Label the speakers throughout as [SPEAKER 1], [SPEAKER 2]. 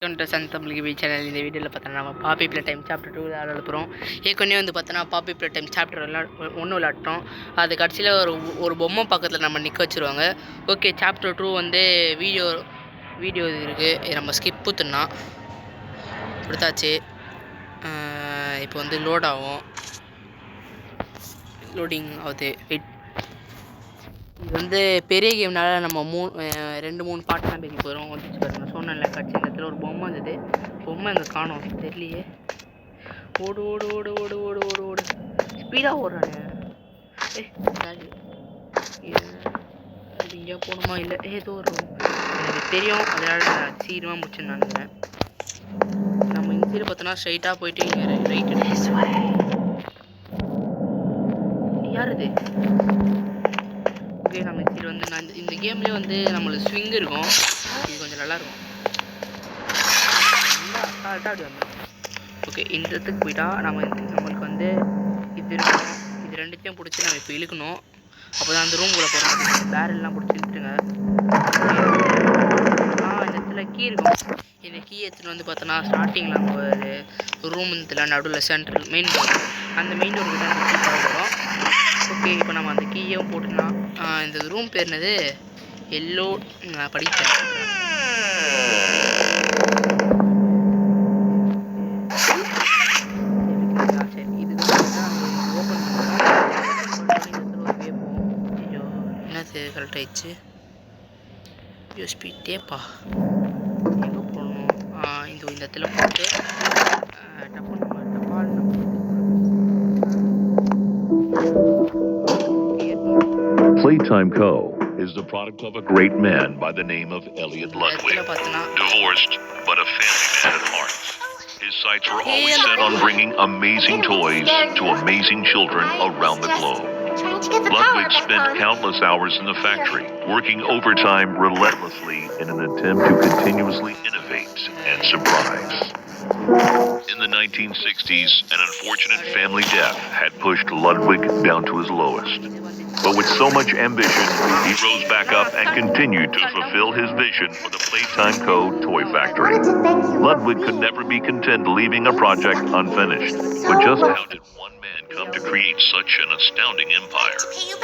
[SPEAKER 1] Tamil channel இந்த வீடியோவில் பார்த்தோன்னா நம்ம பாப்பி பிளே டைம் சாப்டர் 2 விளையாட போகிறோம். ஏற்கனவே வந்து பார்த்தோன்னா பாப்பி பிளே டைம் சாப்டர் 1 விளையாட்டோம். அது கடைசியில் ஒரு பொம்மை பக்கத்தில் நம்ம நிற்க வச்சுருவாங்க. ஓகே, சாப்டர் 2 வந்து வீடியோ இருக்குது. நம்ம ஸ்கிப் ஊற்றுனா கொடுத்தாச்சு. இப்போ வந்து லோட் ஆகும், லோடிங் ஆகுது. வெயிட், இது வந்து பெரிய கேம்னால நம்ம 2-3 பாட்டு தான் பேசி போகிறோம். வந்துச்சு பாருங்க, சொன்னேன்ல கட்சி இந்த இடத்துல ஒரு பொம்மை இருந்தது. பொம்மை எங்கே காணோம் தெரியலையே. ஓடு ஓடு ஓடு ஓடு ஓடு ஓடு ஓடு ஸ்பீடாக ஓடுறானு. இங்கே போகணுமா? இல்லை, ஏதோ ஒரு எனக்கு தெரியும், அதனால நான் சீக்கிரமாக முடிச்சுன்னு நினைக்கிறேன். நம்ம இந்த சைடு பார்த்தோன்னா ஸ்ட்ரைட்டாக போயிட்டு இங்கே ரைட்டு. யார் இது? ஓகே, நம்ம சைடு வந்து நான் இந்த கேம்லேயே வந்து நம்மளுக்கு ஸ்விங் இருக்கும். இது கொஞ்சம் நல்லாயிருக்கும். அசால்ட்டாக அப்படி வந்துடும். ஓகே, இந்த இடத்துக்கு போயிட்டா நம்மளுக்கு வந்து இது இருக்கும். இது ரெண்டுத்தையும் பிடிச்சி நம்ம இப்போ இழுக்கணும். அப்போ தான் அந்த ரூம்குள்ளே போகிறோம். பேரெல்லாம் பிடிச்சி இழுத்துருங்க. இந்த இடத்துல கீ இருக்கும். இந்த கீ எடுத்துகிட்டு வந்து பார்த்தோன்னா ஸ்டார்டிங்கில் அங்கே ஒரு ரூம் இதில் நடுவில் சென்ட்ரல் மெயின் டோர், அந்த மெயின் டோருக்கு தான் கீ தேவைப்படும். ஓகே, இப்போ நம்ம அந்த கீயும் போட்டுக்கலாம். இந்த ரூம் பேர் என்னது? எல்லோ படித்தேன். சரி, இது ஓப்பன் என்னது கரெக்ட் ஆயிடுச்சு. யூஎஸ்பி டேப்பா எங்கே போடணும்? இந்த இடத்துல போட்டு
[SPEAKER 2] Playtime Co. is the product of a great man by the name of Elliot Ludwig. Divorced, but a family man at heart. His sights were always set on bringing amazing toys to amazing children around the globe. Ludwig spent countless hours in the factory, working overtime relentlessly in an attempt to continuously innovate and surprise. In the 1960s, an unfortunate family death had pushed Ludwig down to his lowest. But with so much ambition, he rose back up and continued to fulfill his vision for the Playtime Co. toy factory. Ludwig could never be content leaving a project unfinished. But just how did one man come to create such an astounding empire?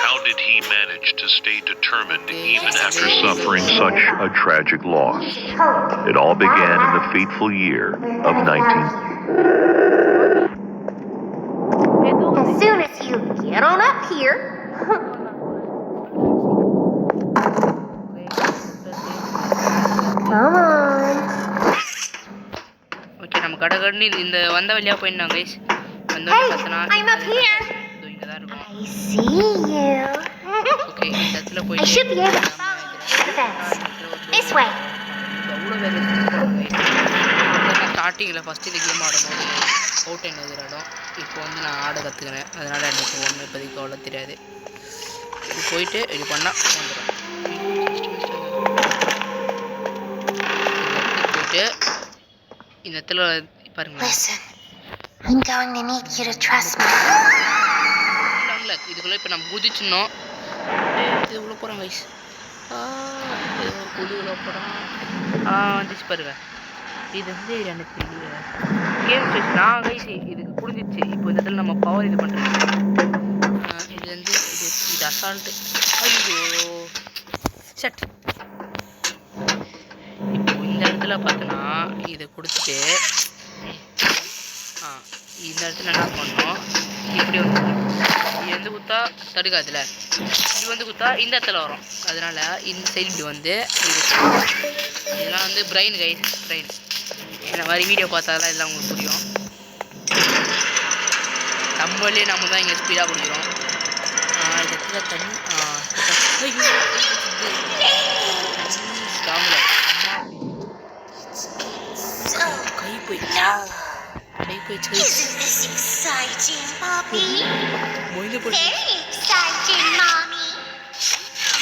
[SPEAKER 2] How did he manage to stay determined even after suffering such a tragic loss? It all began in the fateful year of 19...
[SPEAKER 3] As soon as you get on up here... Come on.
[SPEAKER 1] Okay, நம்ம கடகடன்னு இந்த வந்த வழியாக போயிடலாம் guys.
[SPEAKER 3] Hey, I'm up here.
[SPEAKER 1] இங்கே தான் இருக்கும்.
[SPEAKER 3] I see you.
[SPEAKER 1] Okay, இந்த இடத்துல
[SPEAKER 3] I
[SPEAKER 1] போயிட்டு
[SPEAKER 3] should be able to follow you the fence. This way.
[SPEAKER 1] அவ்வளோ வேலை ஸ்டார்டிங்கில் ஃபஸ்ட்டு இந்த கேம் ஆடும்போது அவுட் என்ன எதிராடும். இப்போ வந்து நான் ஆட கற்றுக்கிறேன், அதனால் எனக்கு ஒன்றும் இப்போதைக்கு அவ்வளோ தெரியாது. இது போயிட்டு இது பண்ணால் வந்துடும். போயிட்டு இந்த இடத்துல பாருங்க.
[SPEAKER 3] Listen, I'm going to need you to trust me.
[SPEAKER 1] இதுக்குள்ளே இப்போ நம்ம குதிச்சிடணும். இது உள்ள போகிறோம் கைஸ். ஒரு குழி உள்ள போகிறோம். வந்துச்சு பாருங்க. இது வந்து எனக்கு கேம் நான் கைஸ் இதுக்கு புரிஞ்சிச்சு. இப்போ இந்த இடத்துல நம்ம பவர் இது பண்ணுறோம். இது வந்து இது அசால்ட்டு. ஐயோ சட். இப்போ இந்த இடத்துல பார்த்தோன்னா இதை கொடுத்துட்டு இந்த இடத்துல என்ன பண்ணோம், இப்படி வந்து இது வந்து குத்தா தடுக்காதுல, இது வந்து குத்தா இந்த இடத்துல வரும். அதனால இந்த சைடு இப்படி வந்து இதெல்லாம் வந்து பிரெயின் கைஸ், பிரெயின். இந்த மாதிரி வீடியோ பார்த்தாதான் இதெல்லாம் உங்களுக்கு புரியும். நம்மளே நம்ம தான் இங்கே ஸ்பீடாக பிடிக்கிறோம். இந்த இடத்துல தண்ணி ஸ்ட்ராங்கில் கை போயிடுச்சு.
[SPEAKER 3] Isn't this exciting, Poppy?
[SPEAKER 1] Very
[SPEAKER 3] exciting, Mommy.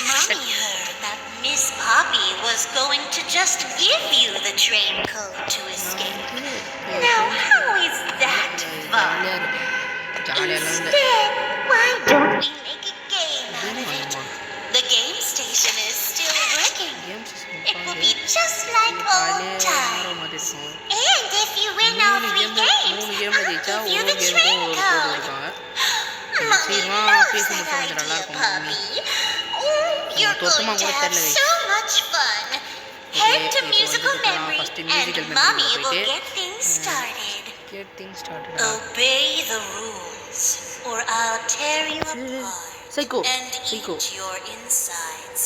[SPEAKER 3] Mommy heard that Miss Poppy was going to just give you the train code to escape. Now, how is that fun? Instead, why don't we make a game out of it? The game station is still working. It will be just like old times.
[SPEAKER 1] இருக்கும்.
[SPEAKER 3] And if you win all 3 games,
[SPEAKER 1] மூணு game
[SPEAKER 3] I'll
[SPEAKER 1] ஜெயிச்சா
[SPEAKER 3] give you
[SPEAKER 1] ஒரு
[SPEAKER 3] the
[SPEAKER 1] கேமுக்கும்
[SPEAKER 3] train
[SPEAKER 1] ஒரு கோடு
[SPEAKER 3] code.
[SPEAKER 1] கொடுப்பாங்க.
[SPEAKER 3] Mommy
[SPEAKER 1] சீக்கிரமா
[SPEAKER 3] loves
[SPEAKER 1] பேசி
[SPEAKER 3] that
[SPEAKER 1] முடிச்சா கொஞ்சம் நல்லா
[SPEAKER 3] idea,
[SPEAKER 1] இருக்கும் mummy.
[SPEAKER 3] Poppy. Oh, you're
[SPEAKER 1] தொட்டுமா
[SPEAKER 3] going to
[SPEAKER 1] கூட
[SPEAKER 3] have
[SPEAKER 1] தெரியல
[SPEAKER 3] so much fun. Head to
[SPEAKER 1] இப்போ
[SPEAKER 3] musical
[SPEAKER 1] வந்து
[SPEAKER 3] memory,
[SPEAKER 1] first
[SPEAKER 3] and
[SPEAKER 1] musical
[SPEAKER 3] Mommy
[SPEAKER 1] மெமரியில்
[SPEAKER 3] will
[SPEAKER 1] போயிட்டு
[SPEAKER 3] get things started.
[SPEAKER 1] Get things started.
[SPEAKER 3] Obey the rules, or I'll tear you apart
[SPEAKER 1] Psycho.
[SPEAKER 3] and
[SPEAKER 1] Psycho.
[SPEAKER 3] eat your insides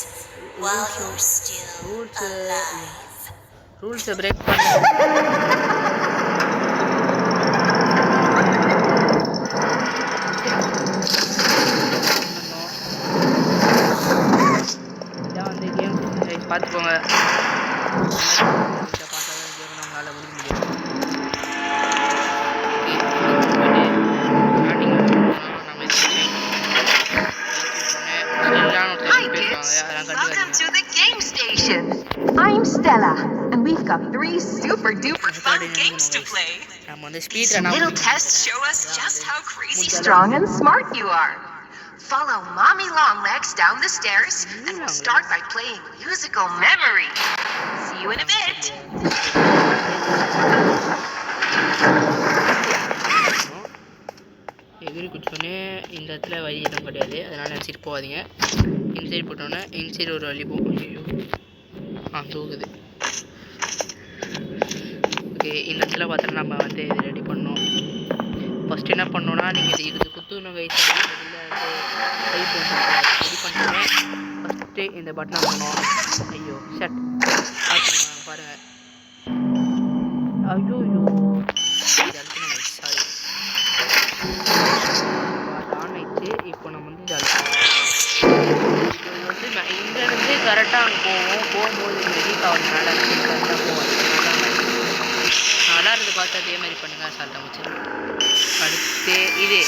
[SPEAKER 3] while you're still alive.
[SPEAKER 1] ரூல்ஸை break பண்ண இதான் வந்து game பார்த்துக்கோங்க. பார்த்தா தான் game நம்மளால் முடிக்க முடியும்.
[SPEAKER 4] Hi kids, welcome to the game station. I'm Stella, and we've got 3 super duper fun games to play.
[SPEAKER 1] நம்ம வந்து speed
[SPEAKER 4] Some
[SPEAKER 1] run
[SPEAKER 4] little tests show us just how crazy strong and smart you are. Follow Mommy Longlegs down the stairs, and we'll start by playing musical memory. See you in a bit.
[SPEAKER 1] எகிரி குச்சோன்னே இந்த இடத்துல வழி எதுவும் கிடையாது, அதனால் நினச்சிட்டு போகாதீங்க. Inside போட்டோன்னே இன்சைட் ஒரு வழி போகும். ஐயோ தூக்குது. ஓகே, இந்த இடத்துல பார்த்தோன்னா நம்ம வந்து இது ரெடி பண்ணோம். ஃபஸ்ட்டு என்ன பண்ணோன்னா நீங்கள் இது குத்துணும் கைஸ் ரெடி பண்ணிட்டோம். ஃபஸ்ட்டு இந்த பட்டனை பண்ணோம். ஐயோ ஷட் பாருங்கள். ஐயோ சாரி ஆன் ஆயிடுச்சு. இப்போ நம்ம வந்து இது வந்து இந்த இடத்துல கரெக்டாக அங்கே போகும்போது ரெடிக் ஆகுறதுனால கரெக்டாக போவாது. நல்லா இருந்து பார்த்து அதே மாதிரி பண்ணுங்கள். சால்ட்டா வச்சு அடுத்து இது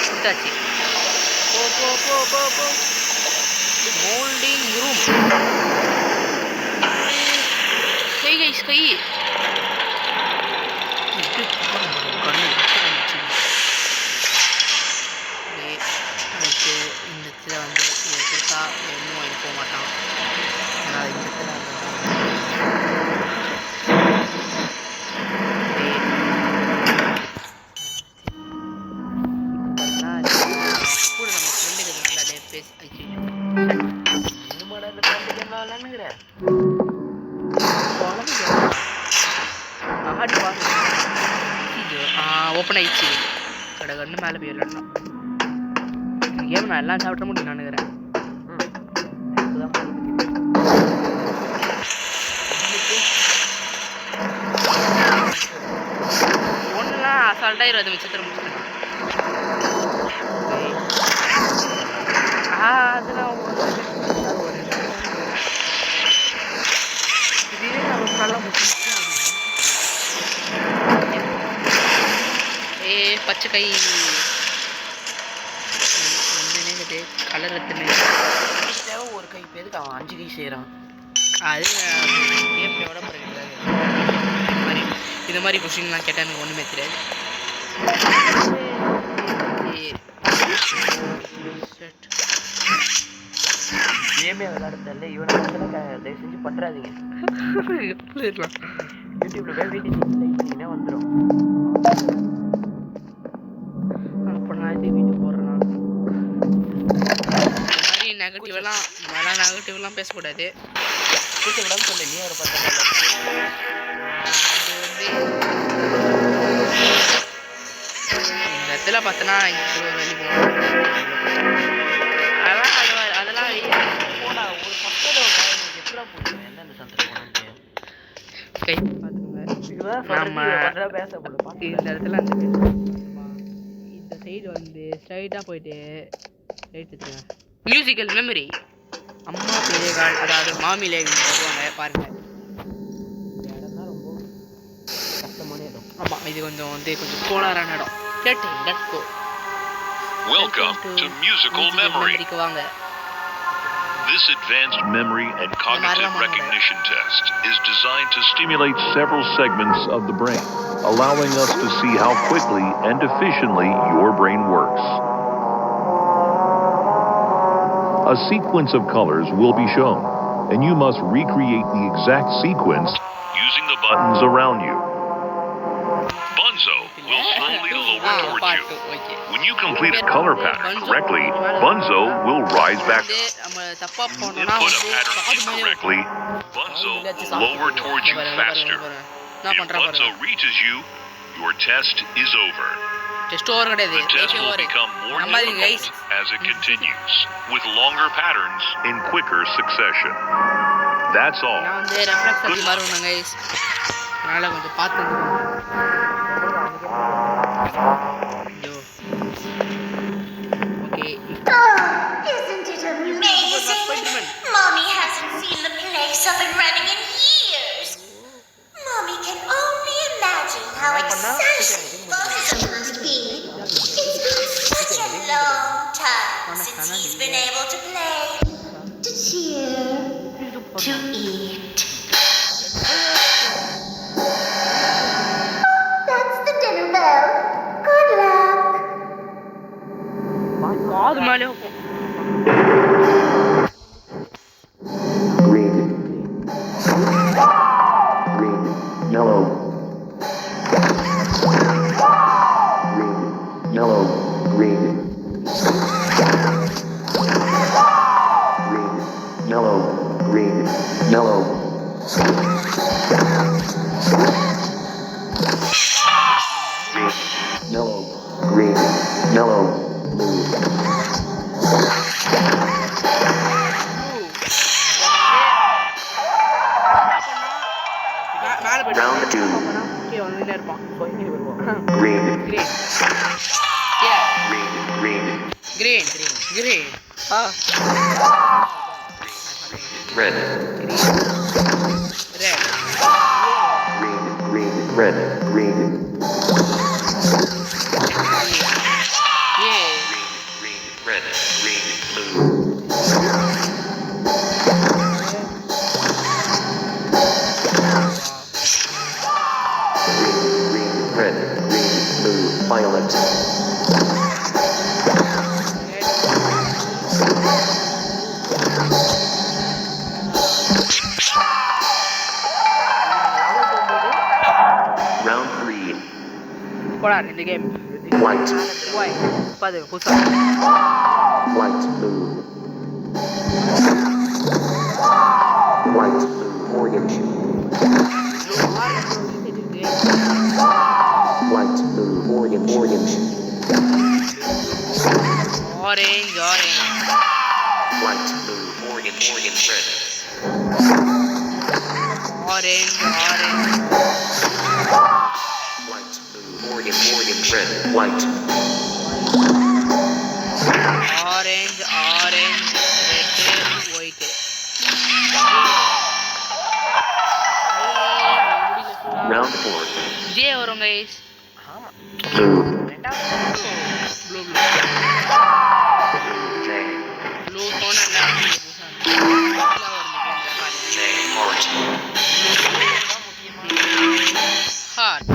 [SPEAKER 1] கொடுத்தாச்சு. போ மோல்டிங் ரூம் கை கைஸ் கை அடுத்து இந்த இடத்துல வந்து இதை கொடுத்தா இன்னும் வாங்கி போக மாட்டான். அதனால் இந்த இடத்துல கூட நம்ம ஃப்ரெண்டுக்கு நல்லா பேசி ஆடி பாரு ஓப்பன் ஆயிடுச்சு. கடை கண்ணு மேலே போயிடலாம். கேம் நான் எல்லாம் சாப்பிட முடியும் நினைக்கிறேன். ஒன்றுலாம் அசால்ட்டாக 20 நிமிஷத்தில் முடிச்சுட்டேன். அதெல்லாம் இதே நான் நல்லா முடிச்சு. பச்சை கை வந்து கலர் எத்தனை ஒரு கை பேருக்கு அவன் 5 கை செய்கிறான். அது கேம் எவ்வளோ கிடையாது. இந்த மாதிரி கொஸ்டின்லாம் கேட்டால் எனக்கு ஒன்றுமே தெரியாது. கேமே விளையாடுறதில்ல இவனை தயவு செஞ்சு பண்ணுறாதீங்க. யூடியூப்ல போய் வீடியோ லைக் பண்ணிங்கன்னா வந்துடும். அப்போ நான் இது வீடியோ போடுறேன். இந்த மாதிரி நெகட்டிவ்லாம் பேசக்கூடாது. பேசக்கூடாதுன்னு சொல்லு. நீ ஒரு 10 அது வந்து இந்த இடத்துல பார்த்தோன்னா ஒரு வழி போகணும். அதெல்லாம் போடா ஒரு பக்கத்தில் எப்படா போடுவேன் எந்தெந்த சந்திர போனோன்ட்டு கை பார்த்துக்கோங்க. இந்த இடத்துல இந்த சைடு வந்து ஸ்ட்ரைட்டாக போயிட்டு ரைட் எடுத்துருங்க. மியூசிக்கல் மெமரி அம்மா பேர்கள் அதாவது மாமிலே வருவாங்க பாருங்கள். இந்த இடம் தான் ரொம்ப கஷ்டமான இடம். ஆமாம், இது கொஞ்சம் வந்து கொஞ்சம் கோளாறான இடம். Let's go.
[SPEAKER 2] Welcome to musical memory.
[SPEAKER 1] வாங்க.
[SPEAKER 2] This advanced memory and cognitive recognition test is designed to stimulate several segments of the brain, allowing us to see how quickly and efficiently your brain works. A sequence of colors will be shown, and you must recreate the exact sequence using the buttons around you. Bunzo will slowly lower towards you.
[SPEAKER 1] Okay
[SPEAKER 2] When you complete a color pattern correctly, Bunzo will rise back up.
[SPEAKER 1] நம்ம தப்பா
[SPEAKER 2] When you
[SPEAKER 1] போனோம்னா
[SPEAKER 2] input a
[SPEAKER 1] வந்து
[SPEAKER 2] pattern
[SPEAKER 1] காது மேலே
[SPEAKER 2] incorrectly, Bunzo will lower towards you faster.
[SPEAKER 1] என்ன
[SPEAKER 2] If
[SPEAKER 1] பண்றேன்
[SPEAKER 2] Bunzo
[SPEAKER 1] பாருங்க
[SPEAKER 2] reaches you, your test is over.
[SPEAKER 1] Test over கிடையாது
[SPEAKER 2] The test
[SPEAKER 1] லைஃபே
[SPEAKER 2] will
[SPEAKER 1] ஓவர்
[SPEAKER 2] become more
[SPEAKER 1] நம்பாதீங்க guys
[SPEAKER 2] difficult as it continues, with longer patterns in quicker succession. That's all.
[SPEAKER 1] நான் வந்து reflex அடி மாறுவேன் guys அதனால கொஞ்சம் பார்த்து ஐயோ okay
[SPEAKER 3] Oh, isn't it amazing? Mommy hasn't seen the place up and running in years. Mommy can only imagine how exciting Bunzo must be. It's been such a long time since he's been able to play, to cheer, to eat. That's the dinner bell. Good luck.
[SPEAKER 1] காது மேலே
[SPEAKER 5] Green. Green. Yellow. Green. Yellow. Green. Green. Yellow. Green. Yellow. Green. Yellow. Green. Yellow. Blue.
[SPEAKER 1] மேலே போயிட்டு
[SPEAKER 5] Round 2.
[SPEAKER 1] Okay வந்துட்டே இருப்பான்
[SPEAKER 5] Green.
[SPEAKER 1] Green ஏ
[SPEAKER 5] Green. Green.
[SPEAKER 1] Green green ஆ
[SPEAKER 5] Red.
[SPEAKER 1] Red
[SPEAKER 5] Green. Green. Red. Green.
[SPEAKER 1] ஏ
[SPEAKER 5] Green. Red. Green. Blue. Green. Red. Green. Blue. Violet. Round 3.
[SPEAKER 1] போடா இந்த game
[SPEAKER 5] White.
[SPEAKER 1] வாய் பாது புதுசா
[SPEAKER 5] White. Blue. White. Blue. Orange. White. Blue. Orange. Orange.
[SPEAKER 1] ஆரஞ்சு ஆரஞ்சு
[SPEAKER 5] White. Blue. Orange. Orange. Red.
[SPEAKER 1] ஆரஞ்சு ஆரஞ்சு
[SPEAKER 5] White. Blue. Orange. Orange. Red. White.
[SPEAKER 1] ஆரஞ்சு ஆரஞ்சு ரெட்டு ஒயிட்டு
[SPEAKER 5] Round 4.
[SPEAKER 1] ஜே வரும் guys
[SPEAKER 5] Blue.
[SPEAKER 1] Blue
[SPEAKER 5] J.
[SPEAKER 1] Blue போனா
[SPEAKER 5] J. Heart.
[SPEAKER 1] Heart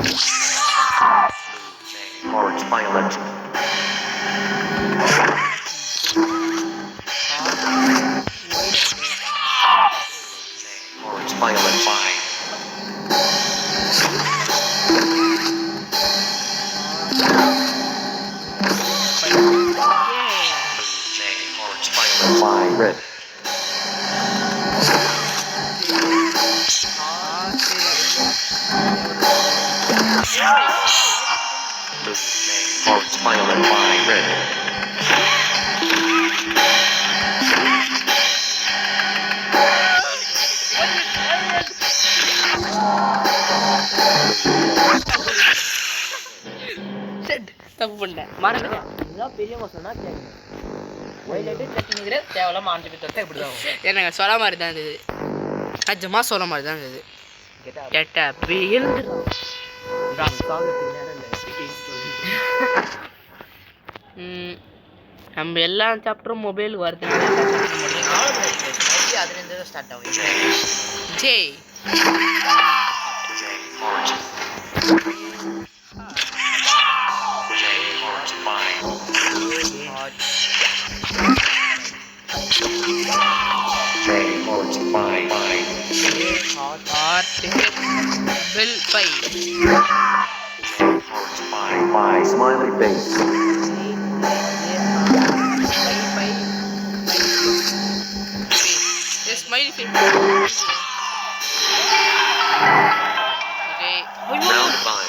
[SPEAKER 5] J. Heart. Violet. Heart. Violet. 5. J. Heart. Violet. 5. Red. Blue. J. Heart. Violet. 5. Red.
[SPEAKER 1] Set தப்பு பண்ணேன் மறந்துட்டேன்
[SPEAKER 6] இதெல்லாம் பெரிய மோசம்னா கேட்குங்க வயலேட்டு டெக்னிக்கிற தேவையில்லாம ஆஞ்சு போய் தொட்டா இப்படி தான்
[SPEAKER 1] எனக்கு சொல்ல மாதிரி தான் இருந்தது நிஜமா சொல்ல மாதிரி தான் இருந்தது கேட்டா அப்படி எழுந்துடும்
[SPEAKER 6] சாகத்துக்கு நேரம் இல்லை
[SPEAKER 1] நம்ம எல்லா சாப்டரும் மொபைல் வருது
[SPEAKER 6] அதுலேருந்து தான் ஸ்டார்ட் ஆகும்
[SPEAKER 1] J
[SPEAKER 5] J. Heart. J. Heart. 5. J. Heart. 5. 5.
[SPEAKER 1] Heart
[SPEAKER 5] My smiley face.
[SPEAKER 1] Smiley face. Okay.
[SPEAKER 5] Round 5.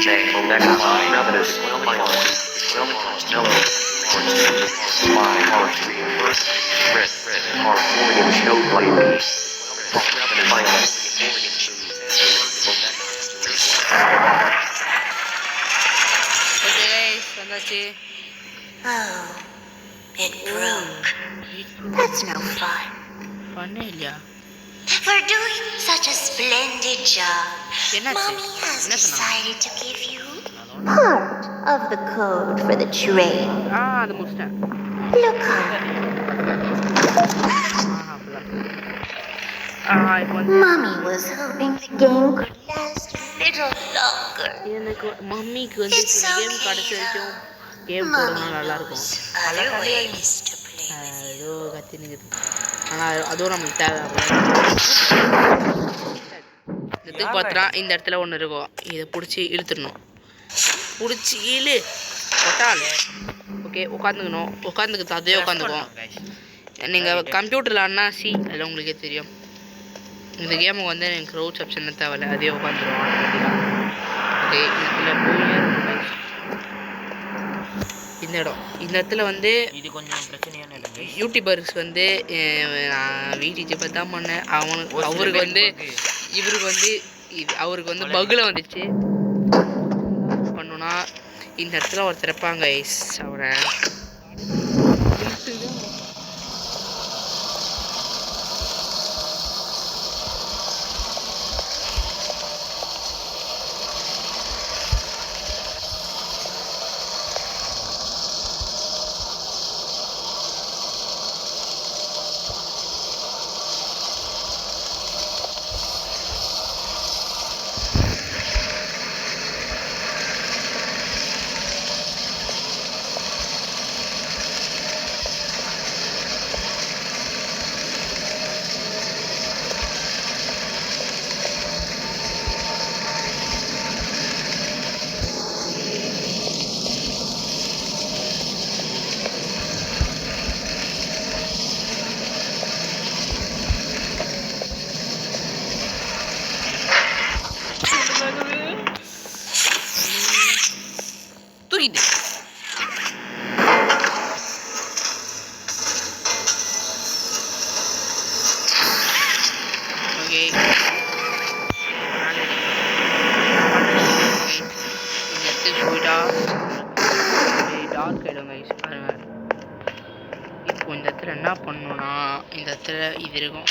[SPEAKER 5] J. Omega Phi Ravenous My Heart. Mellow. My Heart. Red. Heart. Organ Snowflake. Ravenous My Heart.
[SPEAKER 1] Okay guys, வந்தாச்சு.
[SPEAKER 3] Oh, it broke. That's no fun.
[SPEAKER 1] பண்ணே இல்லையா?
[SPEAKER 3] For doing such a splendid job,
[SPEAKER 1] என்னாச்சு?
[SPEAKER 3] Mommy has
[SPEAKER 1] என்ன சொன்னாங்க?
[SPEAKER 3] decided to give you part of the code for the train.
[SPEAKER 1] அது முடிச்சிட்டேன்.
[SPEAKER 3] Look on.
[SPEAKER 1] இப்போ வந்து
[SPEAKER 3] Mommy was hoping the game could last a little longer.
[SPEAKER 1] எனக்கு மம்மிக்கு வந்து
[SPEAKER 3] It's
[SPEAKER 1] game
[SPEAKER 3] okay,
[SPEAKER 1] கடைசி வரைக்கும் கேம்
[SPEAKER 3] Mommy
[SPEAKER 1] போடணும் நல்லா இருக்கும்.
[SPEAKER 3] knows other ways to play with you.
[SPEAKER 1] ஏதோ கத்தி நிக்குது. ஆனால் அதுவும் நம்மளுக்கு தேவை. இது பார்த்தா இந்த இடத்துல ஒன்று இருக்கும். இதை பிடிச்சி இழுத்துடணும். பிடிச்சி இழு கொட்டால். ஓகே உட்காந்துக்கணும். உட்காந்துக்கிட்டு அதே உட்காந்துக்குவோம். நீங்கள் கம்ப்யூட்டரில் ஆனா அதில் உங்களுக்கே தெரியும். இந்த கேமுக்கு வந்து எனக்கு ரோட்ஸ் ஆப்ஷன் தேவையில்ல, அதே உட்காந்துருவோம் ஆட்டோமேட்டிக்காக. ஓகே இதில் போய் இந்த இடத்துல வந்து
[SPEAKER 6] இது கொஞ்சம் பிரச்சனையான இடம்.
[SPEAKER 1] யூடியூபர்ஸ் வந்து நான் வீடியோ இப்போ தான் பண்ணேன். அவருக்கு வந்து அவருக்கு வந்து பகுல வந்துச்சு. பண்ணோன்னா இந்த இடத்துல ஒருத்தர் இருப்பாங்க அவரை தூக்கிட்டு ஓகே இந்த இடத்துக்கு போயிட்டா டார்க் ஆகிடும் கைஸ். பாருங்க இப்போ இந்த இடத்துல என்ன பண்ணணும்னா இந்த இடத்துல இது இருக்கும்.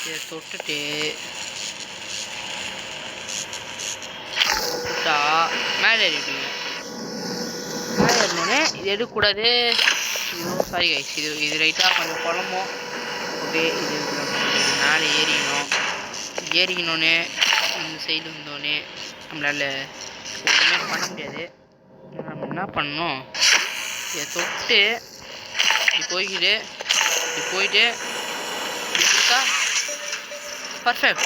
[SPEAKER 1] இதை தொட்டுட்டு மேலே ஏறிடுவீங்க. மேலே ஏறினோடனே இது எடுக்கக்கூடாது. சாரி கைஸ், இது ரைட்டாக கொஞ்சம் குழம்பும். ஓகே இது மேலே ஏறிக்கணுன்னே இந்த சைடு வந்தோடனே நம்மளால் ஒன்றுமே பண்ண முடியாது. நம்ம என்ன பண்ணணும், இதை தொட்டு இப்படி போய்கிட்டு இருக்கா பர்ஃபெக்ட்.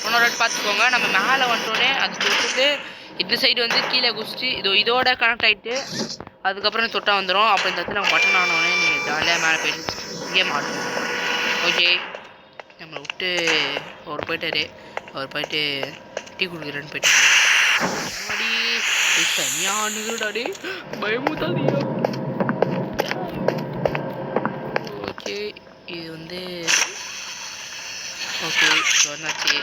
[SPEAKER 1] இன்னொரு வாட்டி பார்த்துக்கோங்க. நம்ம மேலே வந்துட்டோன்னே அது தொட்டுட்டு இந்த சைடு வந்து கீழே குதிச்சுட்டு இதோட கனெக்ட் ஆகிட்டு அதுக்கப்புறம் தொட்டா வந்துடும். அப்போ இந்த இடத்துல பட்டன் ஆனோடனே நீங்கள் ஜாலியாக மேலே போயிட்டு கேம் ஆடணும். ஓகே நம்மளை விட்டு அவர் போயிட்டு டீ குடிக்கிறேன்னு போயிட்டாரு. முன்னாடி தனியாக நிகழ்டாடி பயமுத்தாதியா. ஓகே இது வந்து ஓகே சொன்னாச்சு.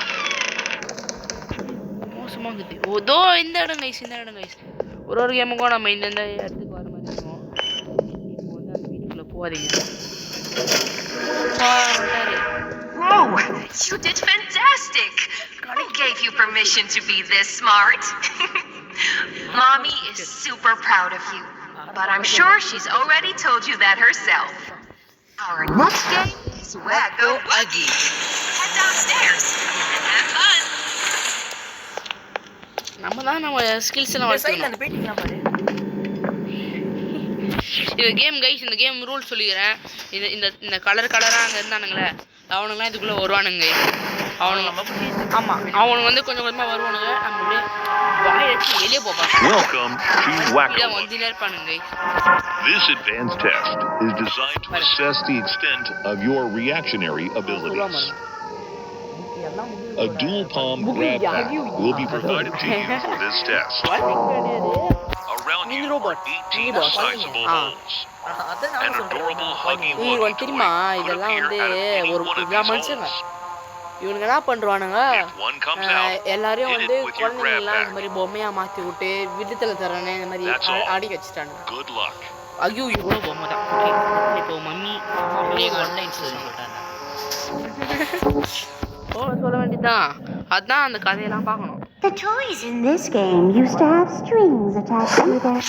[SPEAKER 1] மோசமாக இருக்குது. ஓதோ இந்த இடம் கைஸ். ஒரு கேமுக்கும் நம்ம இந்த இடத்துக்கு வர மாதிரி இருக்கும். இப்போ வந்து அந்த வீட்டுக்குள்ளே போகாதீங்க.
[SPEAKER 4] Whoa! You did fantastic! Who gave you permission to be this smart? Mommy is super proud of you, but I'm sure she's already told you that herself. Our next game is Wacko Wuggy. Head downstairs and have fun.
[SPEAKER 1] நம்ம skills எல்லாம் வளர்த்துக்கணும்.
[SPEAKER 6] அந்த பெயிண்டிங்லாம் பாரு.
[SPEAKER 1] இது game guys. இந்த game rule சொல்லிக்கிறேன். இந்த கலராக அங்கே இருந்தானுங்களே அவனுங்களாம் இதுக்குள்ளே வருவானுங்க. அவனுங்க ஆமாம் அவனுங்க வந்து கொஞ்சம் கொஞ்சமாக வருவானுங்க நம்ம அப்படியே வாயை வச்சு வெளியே போப்பாங்க
[SPEAKER 2] Welcome to Wacko.
[SPEAKER 1] வந்துனே இருப்பானுங்க
[SPEAKER 2] This advanced test is designed to assess the extent of your reactionary abilities. A dual palm grab bag will be provided to you for this test. Around you are 18 sizable holes. An adorable huggy wuggy toy could appear out of any one of these holes.
[SPEAKER 1] இவனுங்க என்ன பண்ணுவானுங்க
[SPEAKER 2] If one comes out,
[SPEAKER 1] எல்லாரையும்
[SPEAKER 2] hit
[SPEAKER 1] வந்து
[SPEAKER 2] it with your grab
[SPEAKER 1] குழந்தைங்களாம் இந்த
[SPEAKER 2] bag.
[SPEAKER 1] மாதிரி பொம்மையா மாற்றி விட்டு விடுதலை தரேன்னு இந்த மாதிரி
[SPEAKER 2] That's all.
[SPEAKER 1] அடி வச்சுட்டானுங்க
[SPEAKER 2] Good luck.
[SPEAKER 1] ஐயோ இவ்வளோ பொம்மை தான் ஓகே இப்போ மம்மி
[SPEAKER 6] ஆன்லைன் சொல்லிட்டாங்க
[SPEAKER 1] சொல்ல வேண்டியதுதான் அதான் அந்த கதையெல்லாம் பார்க்கணும்
[SPEAKER 3] The toys in this game used to have strings attached to them,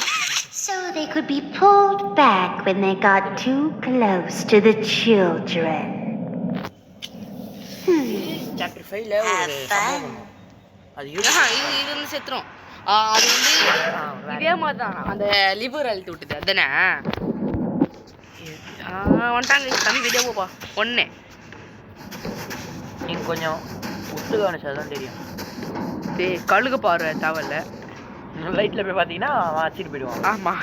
[SPEAKER 3] so they could be pulled back when they got too close to the children.
[SPEAKER 6] Chapter 5ல ஒரு சம்பவம் அது
[SPEAKER 1] இது வந்து செத்துரும் அது வந்து இதே மாதிரி தான் அந்த லிவர் அழுத்தி விட்டுது அதானே வந்துட்டாங்க தம்பி வெளியே போப்பா ஒன்று
[SPEAKER 6] நீங்கள் கொஞ்சம் உத்து கவனிச்சாதான் தெரியும்
[SPEAKER 1] கழுகு பாரு தவல்ல
[SPEAKER 6] லைட்டில் போய் பார்த்தீங்கன்னா வச்சுட்டு போயிடுவான்
[SPEAKER 1] ஆமாம்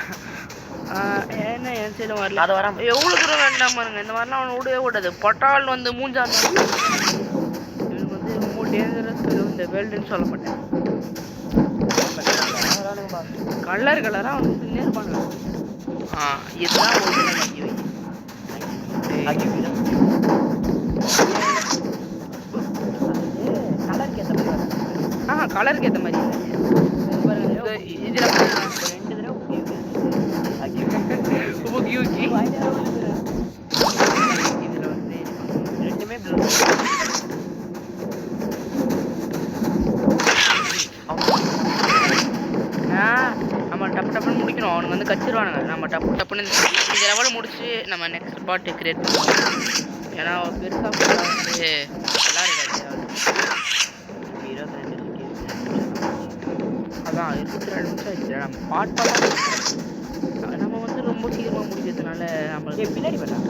[SPEAKER 1] என்ன என் சைடு வரல
[SPEAKER 6] அதை வராம
[SPEAKER 1] எவ்வளோ தூரம் வேண்டாம் பாருங்க இந்த மாதிரிலாம் அவனை விடவே விடாது பட்டால் வந்து மூஞ்சான் இவனுக்கு வந்து ரொம்ப டேஞ்சரஸ் இந்த வேல்டுன்னு சொல்ல மாட்டேன் கலர் கலராக வந்து நேர்பாங்க இதுதான் கலருக்கு ஏற்ற மாதிரி பாருங்க இதில் 2 தடவை ஊக்கி இதில் வந்து ரெண்டுமே நம்ம டப்பு டப்புன்னு முடிக்கணும் அவனுக்கு வந்து கச்சிருவானுங்க நம்ம டப்பு டப்புன்னு இந்த லெவலில் முடிச்சு நம்ம நெக்ஸ்ட் பார்ட்டு கிரியேட் பண்ணுவோம் ஏன்னா பெருசாக வந்து நல்லா இருக்காது அதான் 22 நிமிஷம் ஆயிடுச்சு நம்ம பாட்டாக நம்ம வந்து ரொம்ப சீக்கிரமாக முடிக்கிறதுனால நம்மளுக்கு பின்னாடி பண்ணலாம்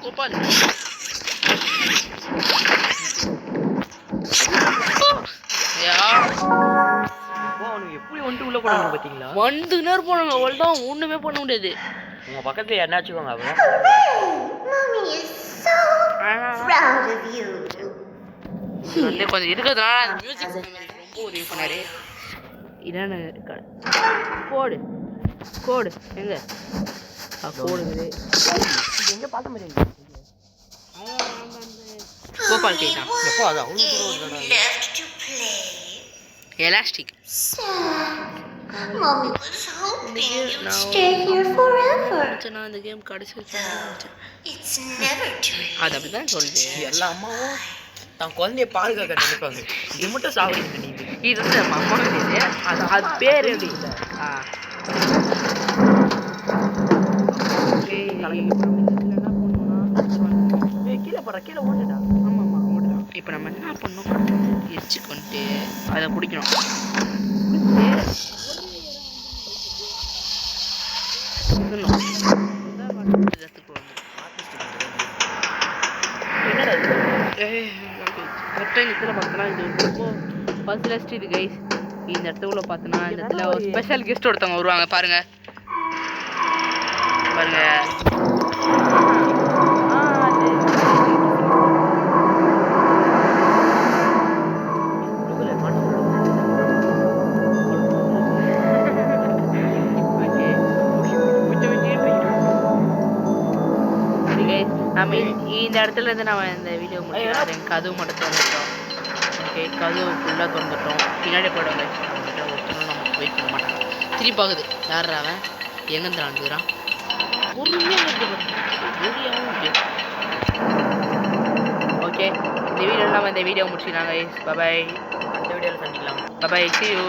[SPEAKER 1] கோபால்
[SPEAKER 6] எப்படி வந்துட்டு உள்ள போனாங்க பார்த்தீங்களா
[SPEAKER 1] வந்து நேரம் போனாங்க அவ்வளோதான் ஒன்றுமே பண்ண முடியாது
[SPEAKER 6] உங்கள் பக்கத்தில் யாருன்னா வச்சுக்கோங்க அப்புறம்
[SPEAKER 3] Mommy is so proud of you.
[SPEAKER 1] வந்து கொஞ்சம் இருக்கிறதுனால அந்த மியூசிக் ரொம்ப உதவி பண்ணாரு இதான கோடு கோடு எங்க கோடுங்குது
[SPEAKER 6] எங்கே பார்த்த மாதிரி
[SPEAKER 1] கோபால் கேட்டான்
[SPEAKER 6] எப்போ அது அவ்வளோ தூரம்
[SPEAKER 3] Left to play.
[SPEAKER 1] Elastic
[SPEAKER 3] Mommy was hoping you'd stay here forever.
[SPEAKER 1] நான் இந்த கேம் கடைசி
[SPEAKER 3] It's never too late.
[SPEAKER 1] அது அப்படிதான் சொல்லுது
[SPEAKER 6] எல்லா அம்மாவும் தான் குழந்தைய பாதுகாக்க நினைப்பாங்க இது மட்டும் சாப்பிடுங்க நீங்கள்
[SPEAKER 1] இது வந்து நம்ம அம்மா இது அது அது பேர் எப்படி இல்லை என்ன பண்ணுவோம்னா
[SPEAKER 6] கீழே போடுற கீழே ஓடுடா
[SPEAKER 1] ஆமாம் ஆமாம் ஓடலாம் இப்போ நம்ம என்ன பண்ணோம் எரிச்சு கொண்டு அதை குடிக்கணும் கரெக்டாக பார்த்தோன்னா இது ரொம்ப ஃபர்ஸ்ட் இது கைஸ் இந்த இடத்துக்குள்ள பார்த்தோன்னா இந்த இடத்துல ஒரு ஸ்பெஷல் கெஸ்ட் ஒருத்தவங்க வருவாங்க பாருங்க பாருங்க நம்ம இந்த இடத்துல இருந்து நம்ம இந்த வீடியோ முடியாது கதவு மட்டும் திறந்துட்டோம் ஓகே கதவு ஃபுல்லாக திறந்துட்டோம் பின்னாடி போய்டுவாங்க ஒருத்தரும் நம்ம வெயிட் பண்ண மாட்டாங்க திருப்பி ஆகுது யார் அவன் எங்கேருந்து நடந்துக்கிறான் பொறுமையாக ஓகே இந்த வீடியோ இல்லாமல் இந்த வீடியோ முடிச்சுக்கலாம் கைஸ். பபாய்.
[SPEAKER 6] இந்த வீடியோவில் சந்திக்கலாம்.
[SPEAKER 1] Bye bye see you.